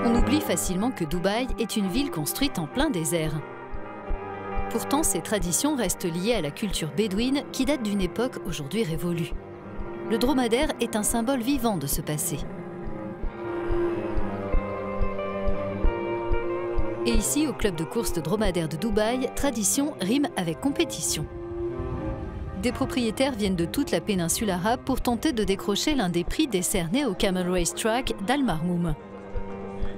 On oublie facilement que Dubaï est une ville construite en plein désert. Pourtant, ces traditions restent liées à la culture bédouine qui date d'une époque aujourd'hui révolue. Le dromadaire est un symbole vivant de ce passé. Et ici, au club de course de dromadaire de Dubaï, tradition rime avec compétition. Des propriétaires viennent de toute la péninsule arabe pour tenter de décrocher l'un des prix décernés au Camel Race Track d'Al Marmoum.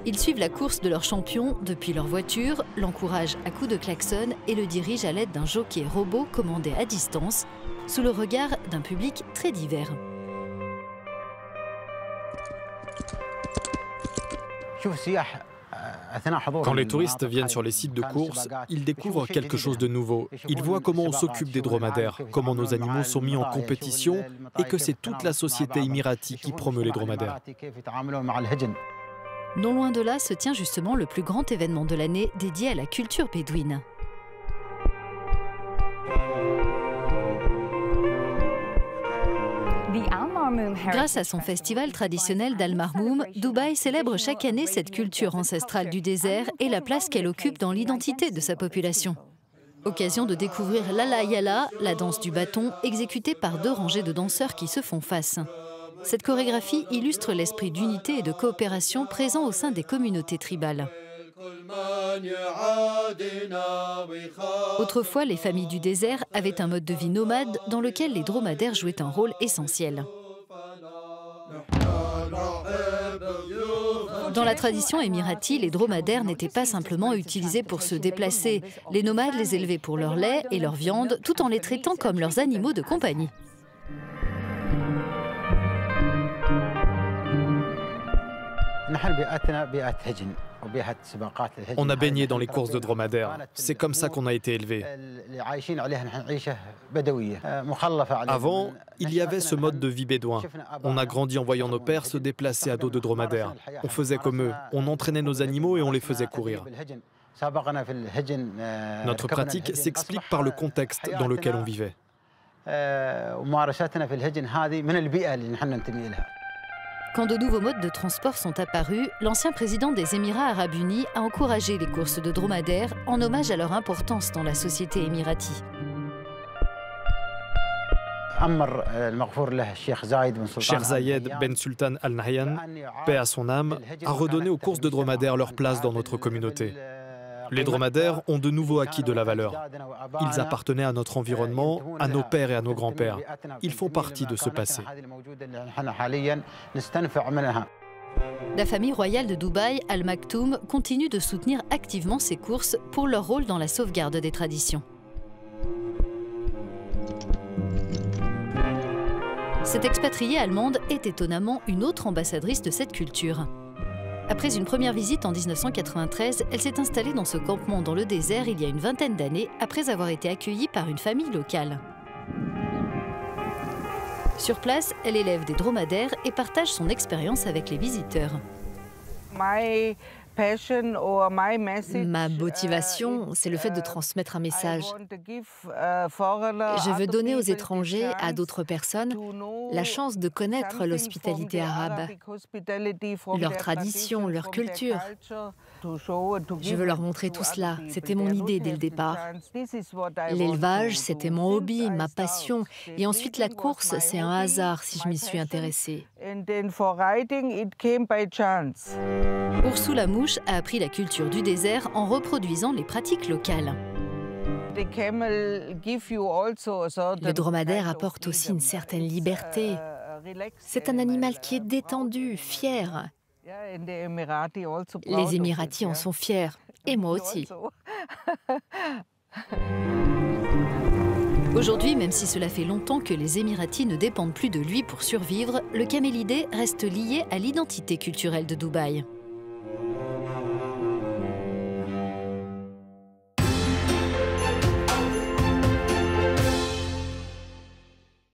Ils suivent la course de leur champion depuis leur voiture, l'encouragent à coups de klaxon et le dirigent à l'aide d'un jockey robot commandé à distance, sous le regard d'un public très divers. Quand les touristes viennent sur les sites de course, ils découvrent quelque chose de nouveau. Ils voient comment on s'occupe des dromadaires, comment nos animaux sont mis en compétition et que c'est toute la société émirati qui promeut les dromadaires. Non loin de là se tient justement le plus grand événement de l'année dédié à la culture bédouine. Grâce à son festival traditionnel d'Al Marmoum, Dubaï célèbre chaque année cette culture ancestrale du désert et la place qu'elle occupe dans l'identité de sa population. Occasion de découvrir l'Ala Yala, la danse du bâton, exécutée par 2 rangées de danseurs qui se font face. Cette chorégraphie illustre l'esprit d'unité et de coopération présent au sein des communautés tribales. Autrefois, les familles du désert avaient un mode de vie nomade dans lequel les dromadaires jouaient un rôle essentiel. Dans la tradition émirati, les dromadaires n'étaient pas simplement utilisés pour se déplacer. Les nomades les élevaient pour leur lait et leur viande, tout en les traitant comme leurs animaux de compagnie. On a baigné dans les courses de dromadaires. C'est comme ça qu'on a été élevés. Avant, il y avait ce mode de vie bédouin. On a grandi en voyant nos pères se déplacer à dos de dromadaires. On faisait comme eux. On entraînait nos animaux et on les faisait courir. Notre pratique s'explique par le contexte dans lequel on vivait. Quand de nouveaux modes de transport sont apparus, l'ancien président des Émirats arabes unis a encouragé les courses de dromadaires en hommage à leur importance dans la société émirati. Cheikh Zayed Ben Sultan Al Nahyan, paix à son âme, a redonné aux courses de dromadaires leur place dans notre communauté. Les dromadaires ont de nouveau acquis de la valeur. Ils appartenaient à notre environnement, à nos pères et à nos grands-pères. Ils font partie de ce passé. La famille royale de Dubaï, Al Maktoum, continue de soutenir activement ces courses pour leur rôle dans la sauvegarde des traditions. Cette expatriée allemande est étonnamment une autre ambassadrice de cette culture. Après une première visite en 1993, elle s'est installée dans ce campement dans le désert il y a une vingtaine d'années, après avoir été accueillie par une famille locale. Sur place, elle élève des dromadaires et partage son expérience avec les visiteurs. Ma motivation, c'est le fait de transmettre un message. Je veux donner aux étrangers, à d'autres personnes, la chance de connaître l'hospitalité arabe, leurs traditions, leur culture. Je veux leur montrer tout cela. C'était mon idée dès le départ. L'élevage, c'était mon hobby, ma passion. Et ensuite, la course, c'est un hasard si je m'y suis intéressée. Ursula Mouche a appris la culture du désert en reproduisant les pratiques locales. Le dromadaire apporte aussi une certaine liberté. C'est un animal qui est détendu, fier. Les Émiratis en sont fiers, et moi aussi. Aujourd'hui, même si cela fait longtemps que les Émiratis ne dépendent plus de lui pour survivre, le camélidé reste lié à l'identité culturelle de Dubaï.